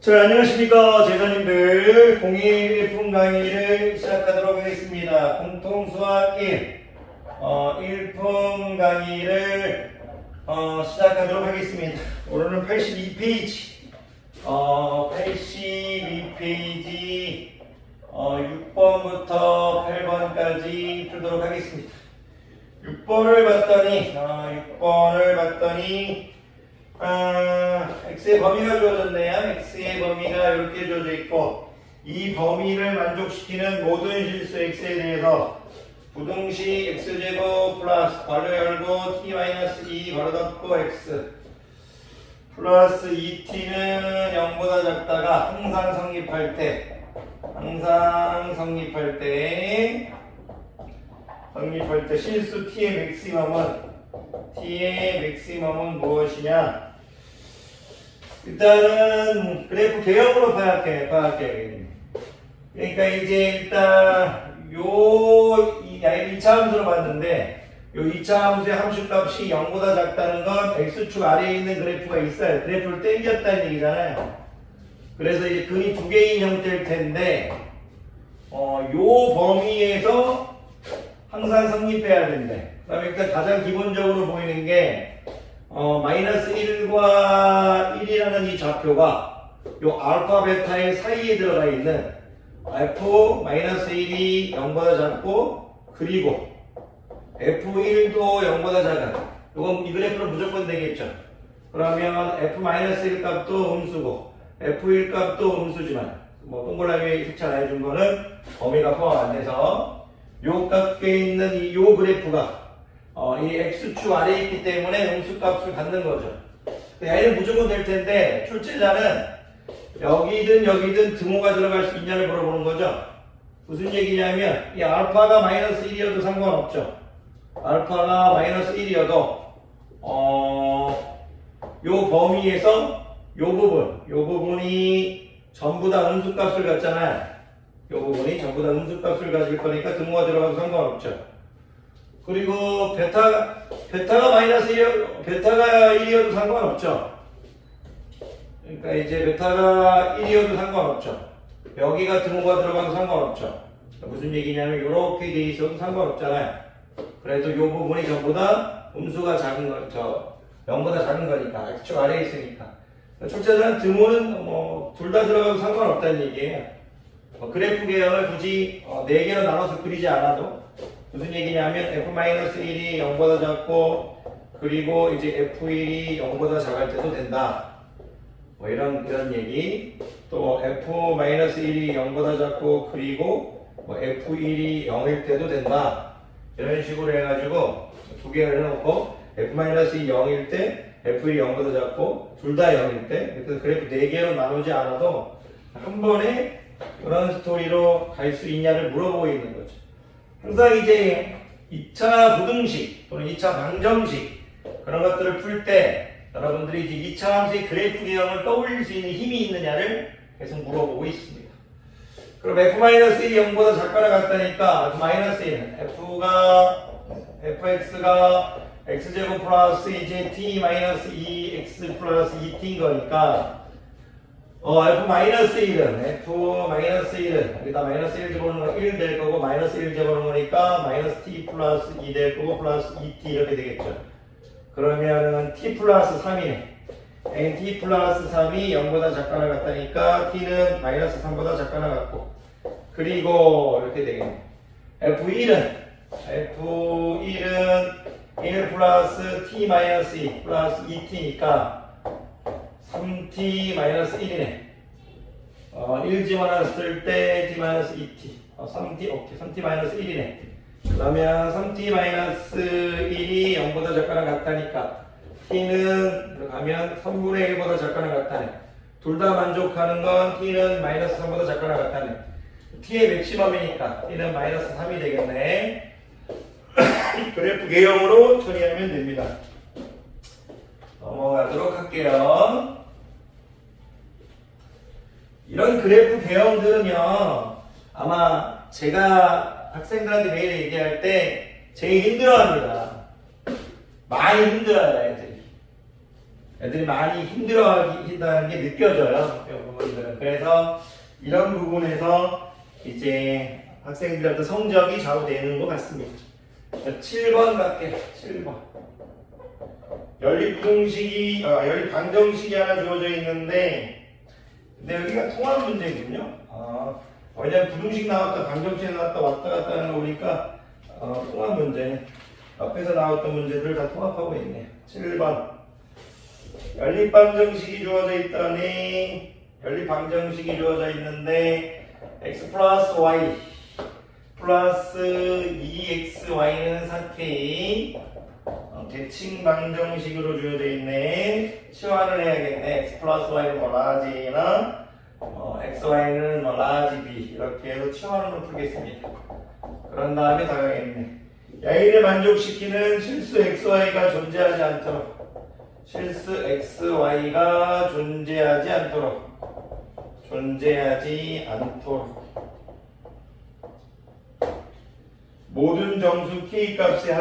자, 안녕하십니까. 제자님들. 01 강의를 시작하도록 하겠습니다. 공통수학 1품 강의를 시작하도록 하겠습니다. 오늘은 82페이지 82페이지 6번부터 8번까지 풀도록 하겠습니다. 6번을 봤더니 x의 범위가 주어졌네요. x의 범위가 이렇게 주어져 있고, 이 범위를 만족시키는 모든 실수 x에 대해서 부등식 x제곱 플러스 괄호 열고 t-2 괄호 닫고 x 플러스 2t는 0보다 작다가 항상 성립할 때 실수 t의 맥시멈은 무엇이냐? 일단은 그래프 개형으로 파악해. 그러니까 이제 일단 요 2차 함수로 봤는데, 요 2차 함수의 함수값이 0보다 작다는 건 x축 아래에 있는 그래프가 있어요. 그래프를 당겼다는 얘기잖아요. 그래서 이제 근이 두 개인 형태일 텐데, 요 범위에서 항상 성립해야 된대. 그다음에 일단 가장 기본적으로 보이는 게 마이너스 1과 1이라는 이 좌표가 요 알파 베타의 사이에 들어가 있는 f-1이 0보다 작고, 그리고 f1도 0보다 작은, 요건 이 그래프는 무조건 되겠죠. 그러면 f-1 값도 음수고 f1 값도 음수지만, 뭐 동그라미 색칠 안 해준 거는 범위가 포함 안 돼서 요 값에 있는 요 그래프가 이 x축 아래에 있기 때문에 음수값을 갖는 거죠. 얘는 무조건 될 텐데, 출제자는 여기든 등호가 들어갈 수 있냐를 물어보는 거죠. 무슨 얘기냐면, 이 알파가 마이너스 1이어도 상관없죠. 알파가 마이너스 1이어도 요 범위에서 요 부분이 전부 다 음수값을 갖잖아요. 요 부분이 전부 다 음수값을 가질 거니까 등호가 들어가도 상관없죠. 그리고 베타가 마이너스 1이어도 상관없죠. 그러니까 이제 베타가 1이어도 상관없죠. 여기가 등호가 들어가도 상관없죠. 무슨 얘기냐면 이렇게 돼 있어도 상관없잖아요. 그래도 이 부분이 전부 다 음수가 작은 거, 0보다 작은 거니까, x축 아래에 있으니까. 출제자는 등호는 둘 다 들어가도 상관없다는 얘기예요. 그래프 개형을 굳이 4개로 나눠서 그리지 않아도, 무슨 얘기냐면 f-1이 0보다 작고, 그리고 이제 f1이 0보다 작을 때도 된다. 뭐 이런 얘기. 또 f-1이 0보다 작고, 그리고 뭐 f1이 0일 때도 된다. 이런 식으로 해가지고 두 개를 해놓고, f-이 0일 때, f1이 0보다 작고, 둘 다 0일 때, 그래서 그래프 4개로 나누지 않아도 한 번에 그런 스토리로 갈 수 있냐를 물어보고 있는 거죠. 항상 이제 2차 부등식 또는 2차 방정식 그런 것들을 풀 때 여러분들이 이제 2차 함수의 그래프 개형을 떠올릴 수 있는 힘이 있느냐를 계속 물어보고 있습니다. 그럼 f-1이 0보다 작거나 같다니까 f-1은 fx가 x제곱 플러스 이제 t-2x 플러스 2t인 거니까 f-1은 여기다 마이너스 1 집어넣는 거 1 될 거고, 마이너스 1 집어넣는 거니까 마이너스 t 플러스 2 될 거고, 플러스 2t 이렇게 되겠죠. 그러면은 t 플러스 3이네. t 플러스 3이 0보다 작거나 같다니까 t는 마이너스 3보다 작거나 같고, 그리고 이렇게 되겠네. f1은 1 플러스 t 마이너스 2 플러스 2t니까 3t 마이너스 1이네. 1 집어넣었을 때 t 마이너스 2t. 3t 마이너스 1이네. 그러면 3t 마이너스 1이 0보다 작거나 같다니까 t는 들어가면 3분의 1보다 작거나 같다네. 둘 다 만족하는 건 t는 마이너스 3보다 작거나 같다네. t의 맥시멈이니까 t는 마이너스 3이 되겠네. 그래프 개형으로 처리하면 됩니다. 넘어가도록 할게요. 이런 그래프 개형들은요, 아마 제가 학생들한테 매일 얘기할 때 제일 힘들어합니다. 많이 힘들어요, 애들이. 애들이 많이 힘들어한다는 게 느껴져요. 이 부분들은. 그래서 이런 부분에서 이제 학생들한테 성적이 좌우되는 것 같습니다. 7번 갈게요. 7번. 연립 방정식이 하나 주어져 있는데, 근데 여기가 통합 문제군요. 왜냐면 부등식 나왔다, 방정식 나왔다, 왔다 갔다 하는 거 보니까 통합 문제. 앞에서 나왔던 문제들 다 통합하고 있네요. 7번. 연립 방정식이 주어져 있다니, 연립 방정식이 주어져 있는데, x 플러스 y 플러스 2xy는 4k 대칭 방정식으로 주어져 있네. 치환을 해야겠네. x 플러스 y는 뭐 라지나 xy는 뭐 라지 b 이렇게 해서 치환으로 풀겠습니다. 그런 다음에 다가겠네. A를 만족시키는 실수 xy가 존재하지 않도록 존재하지 않도록 모든 정수 k 값의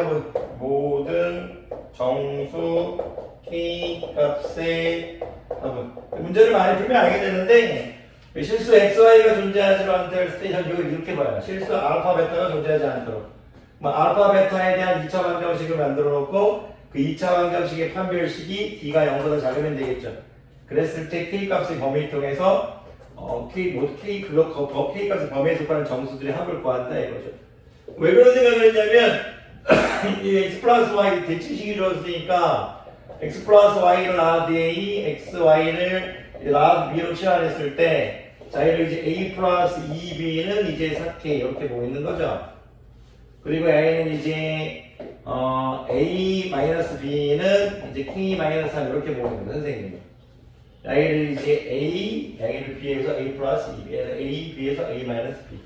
합은 문제를 많이 풀면 알게 되는데 실수 xy가 존재하지 않도록 했을 때 이렇게 봐요. 실수 알파 베타가 존재하지 않도록 알파 베타에 대한 2차 방정식을 만들어 놓고 그 2차 방정식의 판별식이 d가 0보다 작으면 되겠죠. 그랬을 때 k 값의 범위를 통해서 k 값의 범위에 속하는 정수들의 합을 구한다 이거죠. 왜 그런 생각을 했냐면 이 x 플러스 y 대칭식이 주어졌으니까 x 플러스 y를 라드 a, xy를 라드 b로 치환했을 때 자, 이를 이제 a 플러스 2b는 이제 4k 이렇게 보고 있는 거죠. 그리고 a는 이제 a 마이너스 b는 이제 k 마이너스 3 이렇게 보고 있는 거예요, 선생님. y를 이제 y를 b에서 a 플러스 2b에서 a, b에서 a 마이너스 b.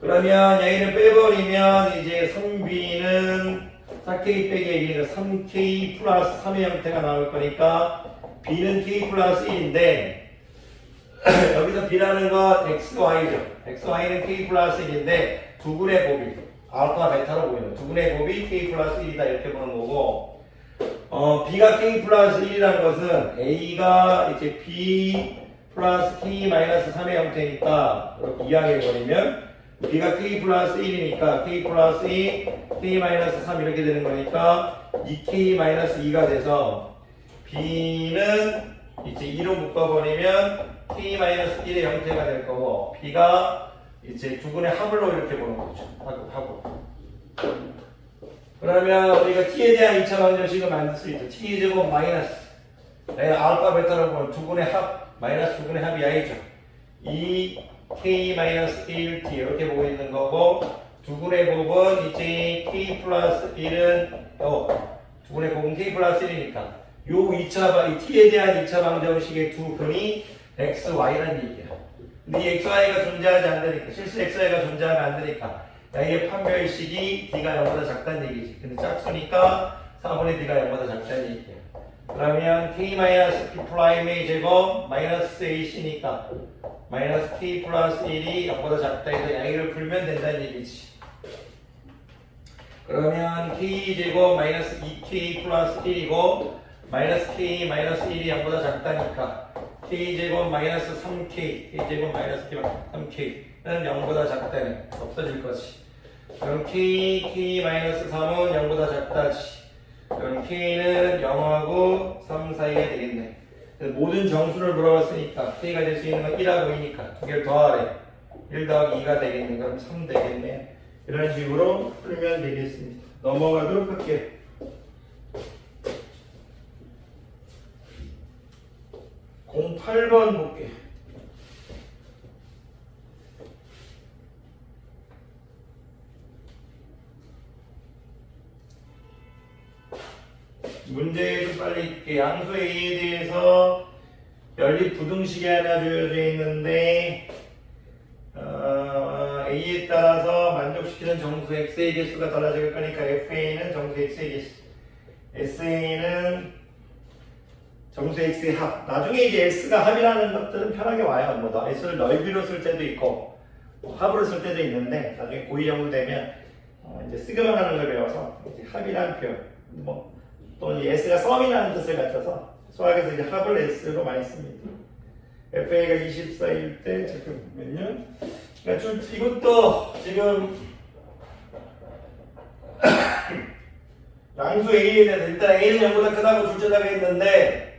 그러면 y를 빼버리면 이제 3b는 4k 빼기 a니까 3k 플러스 3의 형태가 나올 거니까 b는 k 플러스 1인데 여기서 b라는 건 xy죠. xy는 k 플러스 1인데 두근의 곱이 알파 베타로 보이는 두근의 곱이 k 플러스 1이다 이렇게 보는 거고 b가 k 플러스 1이라는 것은 a가 이제 b 플러스 k 마이너스 3의 형태니까 이렇게 이항해버리면 b가 k 플러스 1이니까 k 플러스 2, k 마이너스 3 이렇게 되는 거니까 2k 마이너스 2가 돼서 b는 이제 2로 묶어버리면 k 마이너스 1의 형태가 될 거고 b가 이제 두근의 합을로 이렇게 보는 거죠. 하고. 그러면 우리가 t에 대한 2차 방정식을 만들 수 있죠. t 제곱 마이너스 알파 베타로 보면 두근의 합 마이너스 두근의 합이 i죠. 2k 마이너스 1t 이렇게 보고 있는 거고 두근의 곱은 이제 k 플러스 1은 두근의 곱은 k 플러스 1이니까 이 t에 대한 2차 방정식의 두 근이 xy라는 얘기예요. 근데 이 xy가 존재하지 않으니까 실수 xy가 존재하면 안 되니까 y의 판별식이 d가 0보다 작다는 얘기지. 근데 작으니까 4분의 d가 0보다 작다는 얘기예요. 그러면 k-p 프라임의 제곱 마이너스 ac니까 마이너스 k 플러스 1이 0보다 작다 해서 y를 풀면 된다는 얘기지. 그러면 k 제곱 마이너스 2k 플러스 1이고 마이너스 k 마이너스 1이 0보다 작다니까 k 제곱 마이너스 3k k 제곱 마이너스 3k는 0보다 작다네. 없어질 거지. 그럼 k 마이너스 3은 0보다 작다지. 그럼 k는 0하고 3 사이가 되겠네. 모든 정수를 물어봤으니까 k가 될 수 있는 건 1하고 2니까 두 개를 더하래. 1 더하기 2가 되겠네. 그럼 3 되겠네. 이런 식으로 풀면 되겠습니다. 넘어가도록 할게요. 공 8번 볼게요. 문제에서 빨리 읽게. 양수 A에 대해서 연립 부등식이 하나 주어져 있는데 A에 따라서 만족시키는 정수 X의 개수가 달라질 거니까 FA는 정수 X의 개수, SA는 정수 X의 합. 나중에 이제 S가 합이라는 것들은 편하게 와요. 뭐 S를 넓이로 쓸 때도 있고 합으로 쓸 때도 있는데 나중에 고2 정도 되면 이제 시그마라는 걸 배워서 이제 합이라는 표현 또는 S가 썸이라는 뜻을 갖춰서 수학에서 이제 합을 S로 많이 씁니다. FA가 24일 때 잠깐만요. 그러니까 이것도 지금 양수 A에 대해서 일단 A는 0보다 크다고 둘째다가 했는데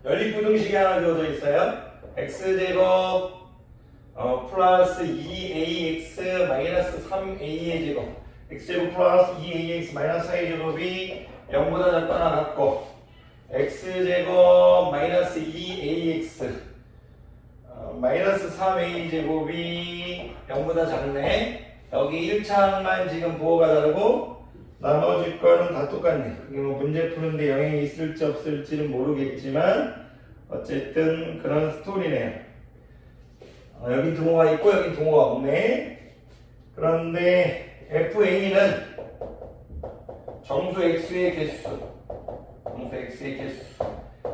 연립부등식이 하나 주어져 있어요. X제곱 플러스 2AX 마이너스 3A의 제곱 X제곱 플러스 2AX 마이너스 4의 제곱이 0보다 작거나 같고 X제곱 마이너스 2AX 마이너스 3A 제곱이 0보다 작네. 여기 1차항만 지금 부호가 다르고 나머지 거는 다 똑같네. 그게 뭐 문제 푸는데 영향이 있을지 없을지는 모르겠지만 어쨌든 그런 스토리네요. 여기 동호가 있고 여기 동호가 없네. 그런데 FA는 정수 X의 개수,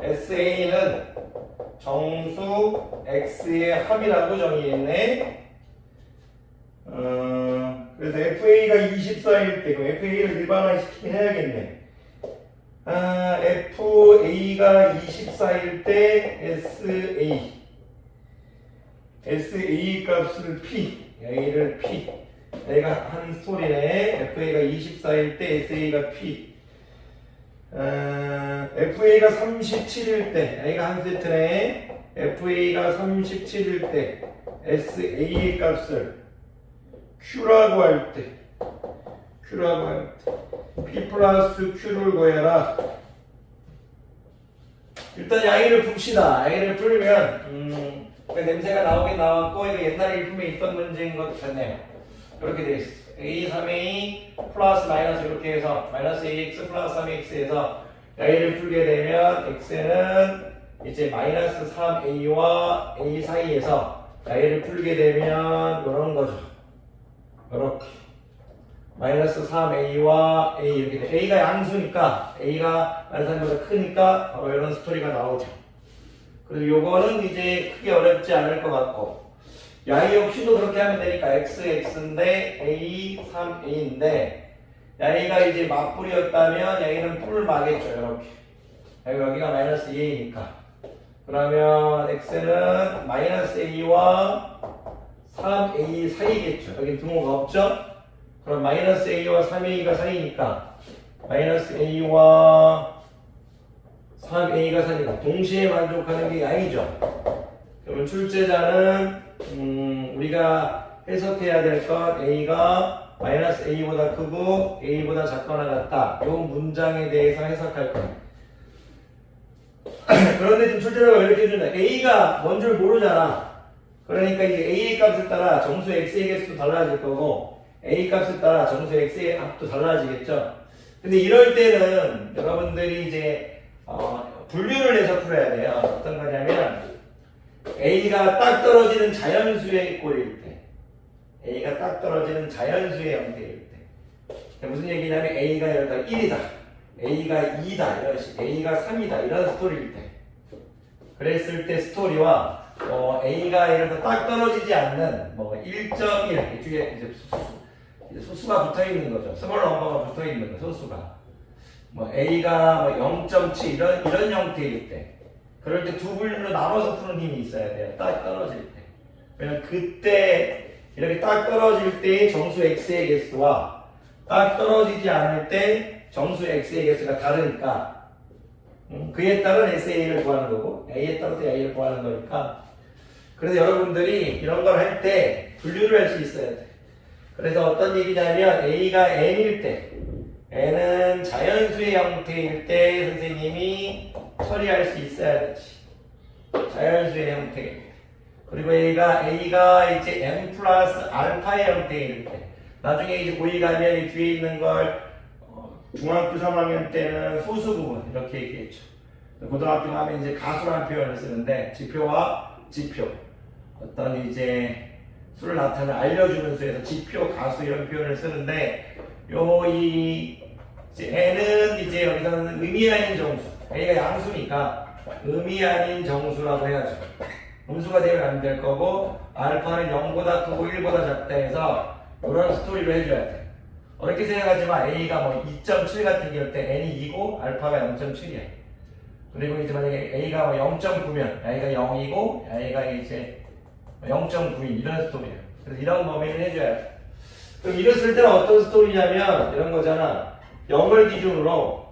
SA는 정수 X의 합이라고 정의했네. 그래서 FA가 24일 때, FA를 일반화시키긴 해야겠네. FA가 24일 때 SA 값을 P, A를 P. 내가 한 스토리네. FA가 24일 때 SA가 P. FA가 37일 때, A가 한 세트네. FA가 37일 때 SA의 값을 Q라고 할 때 P 플러스 Q를 구해라. 일단 양의를 풉시다. 양의를 풀면 냄새가 나오긴 나왔고 이거 옛날에 일품에 있던 문제인 것 같네요. 이렇게 되어 있어. A 3A 플러스 마이너스 이렇게 해서 마이너스 AX 플러스 3AX에서 양의를 풀게 되면 X는 이제 마이너스 3A와 A 사이에서 양의를 풀게 되면 이런 거죠. 이렇게 마이너스 3A와 A 이렇게 돼. A가 양수니까 A가 마이너스 3보다 크니까 바로 이런 스토리가 나오죠. 그리고 요거는 이제 크게 어렵지 않을 것 같고 야이 역시도 그렇게 하면 되니까 X인데 A 3A인데 야이가 이제 맞불이었다면 야이는 뿔 마겠죠. 이렇게 여기가 마이너스 2A니까 그러면 X는 마이너스 A와 3A 사이겠죠. 여기 등호가 없죠? 그럼 마이너스 A와 3A가 사이니까 마이너스 A와 3A가 사이니까 동시에 만족하는 게 양이죠. 그러면 출제자는 우리가 해석해야 될 것 A가 마이너스 A보다 크고 A보다 작거나 같다. 이 문장에 대해서 해석할 거예요. 그런데 지금 출제자가 이렇게 해준다. A가 뭔 줄 모르잖아. 그러니까 이제 A의 값에 따라 정수 X의 개수도 달라질 거고 A 값에 따라 정수 X의 합도 달라지겠죠. 근데 이럴 때는 여러분들이 이제 분류를 해서 풀어야 돼요. 어떤 거냐면 A가 딱 떨어지는 자연수의 꼴일 때 A가 딱 떨어지는 자연수의 형태일 때 무슨 얘기냐면 A가 예를 들어 1이다 A가 2다 이런 식 A가 3이다 이런 스토리일 때 그랬을 때 스토리와 A가 예를 들어 딱 떨어지지 않는 뭐 1.1 이쪽에 이제 소수가 붙어 있는 거죠. 스몰 넘버가 붙어 있는 거 소수가 뭐 A가 뭐 0.7 이런 형태일 때 그럴 때 두 분류로 나눠서 푸는 힘이 있어야 돼요. 딱 떨어질 때. 왜냐면 그때 이렇게 딱 떨어질 때의 정수 X의 개수와 딱 떨어지지 않을 때 정수 X의 개수가 다르니까 그에 따른 SA를 구하는 거고 A에 따라서 A를 구하는 거니까 그래서 여러분들이 이런 걸 할 때 분류를 할 수 있어야 돼. 그래서 어떤 얘기냐면 A가 N일 때 N은 자연수의 형태일 때 선생님이 처리할 수 있어야 되지. 자연수의 형태일 때. 그리고 A가 이제 M 플러스 알파의 형태일 때. 나중에 이제 고2 가면 이 뒤에 있는 걸 중학교 3학년 때는 소수 부분 이렇게 얘기했죠. 고등학교 가면 이제 가수라는 표현을 쓰는데 지표와 지표. 어떤 이제 수를 나타내 알려주는 수에서 지표, 가수 이런 표현을 쓰는데 이제 N은 이제 여기서는 의미 아닌 정수. A가 양수니까 의미 아닌 정수라고 해야죠. 음수가 되면 안 될 거고 알파는 0보다 크고 1보다 작다 해서 이런 스토리로 해줘야 돼. 어렵게 생각하지만 A가 뭐 2.7 같은 경우 때 N이 2고 알파가 0.7이야. 그리고 이제 만약에 A가 0.9면 A가 0이고 A가 이제 0.9인 이런 스토리예요. 그래서 이런 범위를 해줘야 돼. 그럼 이랬을 때는 어떤 스토리냐면 이런 거잖아. 0을 기준으로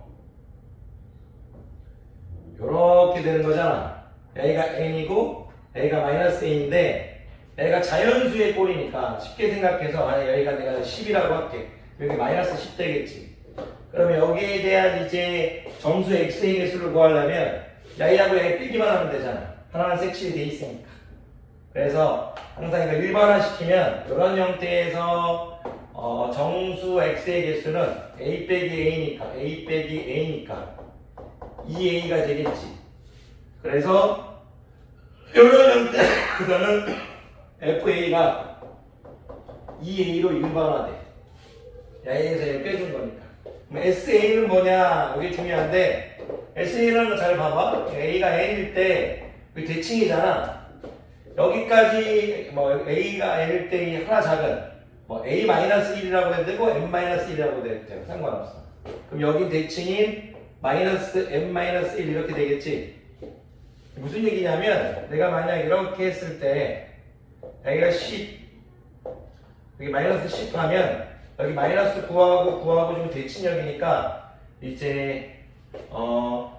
이렇게 되는 거잖아. A가 n이고 A가 마이너스 n인데 A가 자연수의 꼴이니까 쉽게 생각해서 만약 여기가 내가 10이라고 할게. 여기 마이너스 10 되겠지. 그러면 여기에 대한 이제 정수 x의 개수를 구하려면 야이하고 야이 빼기만 하면 되잖아. 하나는 색칠이 돼 있으니까. 그래서 항상 이거 일반화시키면 이런 형태에서 정수 x의 개수는 a 빼기 a니까 2a가 되겠지. 그래서 이런 형태에서는 fa가 2a로 일반화돼. 야에서 얘 빼준 거니까. 그럼 sa는 뭐냐? 이게 중요한데 sa는 잘 봐봐. a가 n일 때 대칭이잖아. 여기까지 뭐 a가 n일 때 하나 작은 뭐 a-1이라고 해도 되고 n-1이라고 해도 되고 상관없어. 그럼 여기 대칭인 마이너스 n-1 이렇게 되겠지. 무슨 얘기냐면 내가 만약 이렇게 했을 때 여기가 10 여기 마이너스 10 하면 여기 마이너스 9하고 좀 대칭역이니까 이제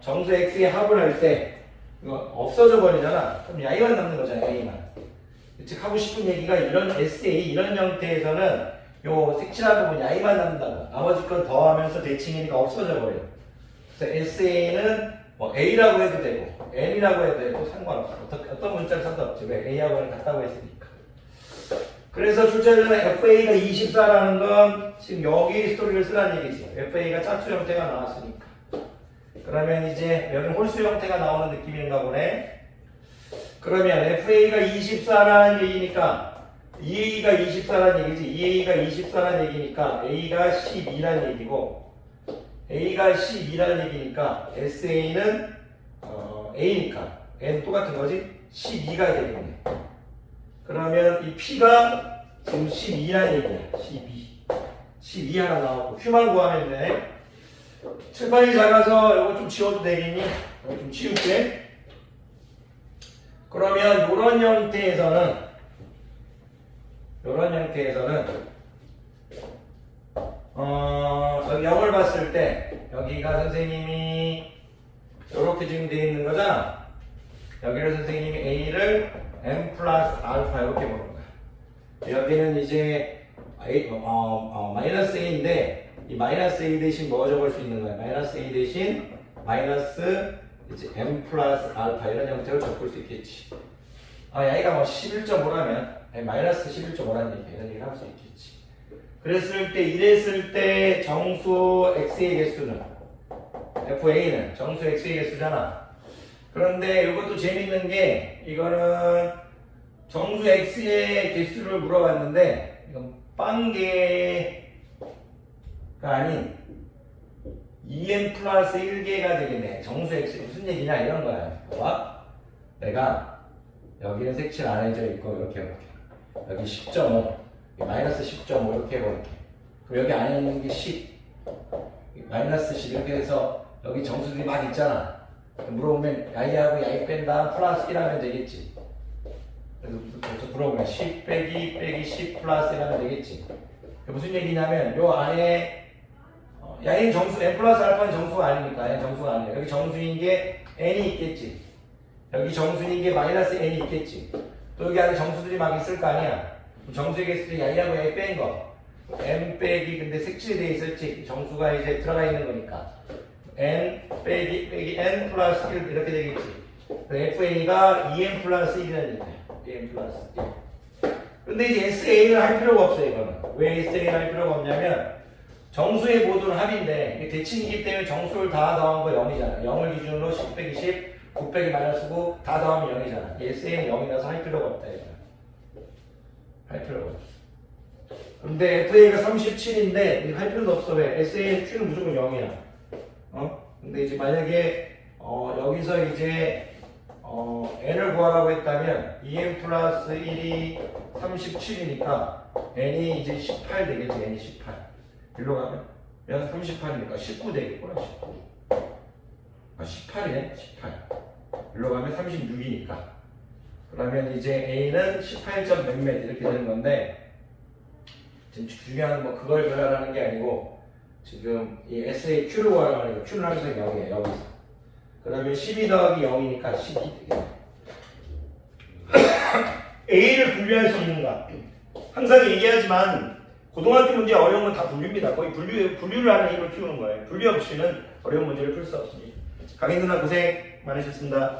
정수 x의 합을 할 때 이거 없어져 버리잖아. 그럼 야이만 남는 거잖아. 야이만. 즉 하고 싶은 얘기가 이런 SA 이런 형태에서는 요 색칠한 부분 야이만 남는다고. 나머지 건 더하면서 대칭이니까 없어져 버려. 그래서 SA는 뭐 A라고 해도 되고 N이라고 해도 되고 상관없어. 어떤 문자를 상관없지. 왜? A하고 N 같다고 했으니까. 그래서 출제자는 FA가 24라는 건 지금 여기 스토리를 쓰라는 얘기지. FA가 짝수 형태가 나왔으니까. 그러면 이제 여기 홀수 형태가 나오는 느낌인가 보네. 그러면 FA가 24라는 얘기니까 EA가 24라는 얘기지. EA가 24라는 얘기니까 A가 12라는 얘기고 A가 12라는 얘기니까 SA는 A니까 N 똑같은 거지. 12가 되겠네. 그러면 이 P가 지금 12라는 얘기야. 12 하나 나오고 Q만 구하면 돼. 칠판이 작아서 이거 좀 지워도 되겠니? 이거 좀 지울게. 그러면 이런 형태에서는 0을 봤을 때 여기가 선생님이 이렇게 지금 되어 있는 거잖아. 여기를 선생님이 A를 M 플러스 알파 이렇게 보는 거야. 여기는 이제 마이너스 A인데 이 마이너스 A 대신 뭐 적을 수 있는 거야? 마이너스 A 대신 마이너스 이제 M 플러스 알파 이런 형태로 적을 수 있겠지. 얘가 뭐 11.5라면 마이너스 11.5라는 얘기 이런 얘기를 할 수 있겠지. 이랬을 때 정수 X의 개수는 FA는 정수 X의 개수잖아. 그런데 이것도 재밌는 게 이거는 정수 X의 개수를 물어봤는데 이건 빵개가 아닌 2n 플러스 1개가 되겠네. 정수 X 무슨 얘기냐 이런 거야. 봐봐. 내가 여기는 색칠 안 해져 있고 이렇게 해볼게. 여기 10.5 마이너스 10.5 이렇게 해볼게. 그럼 여기 안에 있는 게 10 마이너스 10 이렇게 해서 여기 정수들이 막 있잖아. 물어보면 야이하고 야이 뺀 다음 플러스 1하면 되겠지. 그래서 물어보면 10 빼기 10 플러스 1하면 되겠지. 무슨 얘기냐면 요 안에 야이는 정수 n 플러스 알파는 정수가 아니니까 n 정수가 아니야. 여기 정수인 게 n이 있겠지. 여기 정수인 게 마이너스 n이 있겠지. 또 여기 안에 정수들이 막 있을 거 아니야. 정수의 개수들이 야이하고 야이 뺀 거 n 빼기 근데 색칠이 돼 있었지. 정수가 이제 들어가 있는 거니까 n 빼기 n 플러스 1 이렇게 되겠지. FA가 2n 플러스 1이라는 얘기야. 2n 플러스 1. 근데 이제 SA를 할 필요가 없어요. 이거는 왜 SA를 할 필요가 없냐면 정수의 모두는 합인데 이게 대칭이기 때문에 정수를 다 더한 거 0이잖아. 0을 기준으로 10 빼기 10 9 빼기 마이너스 9 다 더하면 0이잖아. SA는 0이라서 할 필요가 없다. 이거. 할 필요가 없어. 근데 FA가 37인데 할 필요도 없어. 왜? SA의 Q는 무조건 0이야. 근데 이제 만약에 여기서 이제 n을 구하라고 했다면 2n 플러스 1이 37이니까 n이 이제 18 되겠지. n이 18 일로 가면 38이니까 19 되겠구나. 19 18이네. 18. 일로 가면 36이니까. 그러면 이제 A는 18점 몇몇 이렇게 되는 건데, 지금 중요한 뭐 그걸 구하라는 게 아니고, 지금 이 S의 Q를 구하라는 거, Q는 항상 0이에요, 여기서. 그러면 12 더하기 0이니까 12 되겠네. A를 분류할 수 있는가? 항상 얘기하지만, 고등학교 문제 어려운 건 다 분류입니다. 거의 분류를 하는 힘을 키우는 거예요. 분류 없이는 어려운 문제를 풀 수 없습니다. 강의 누나 고생 많으셨습니다.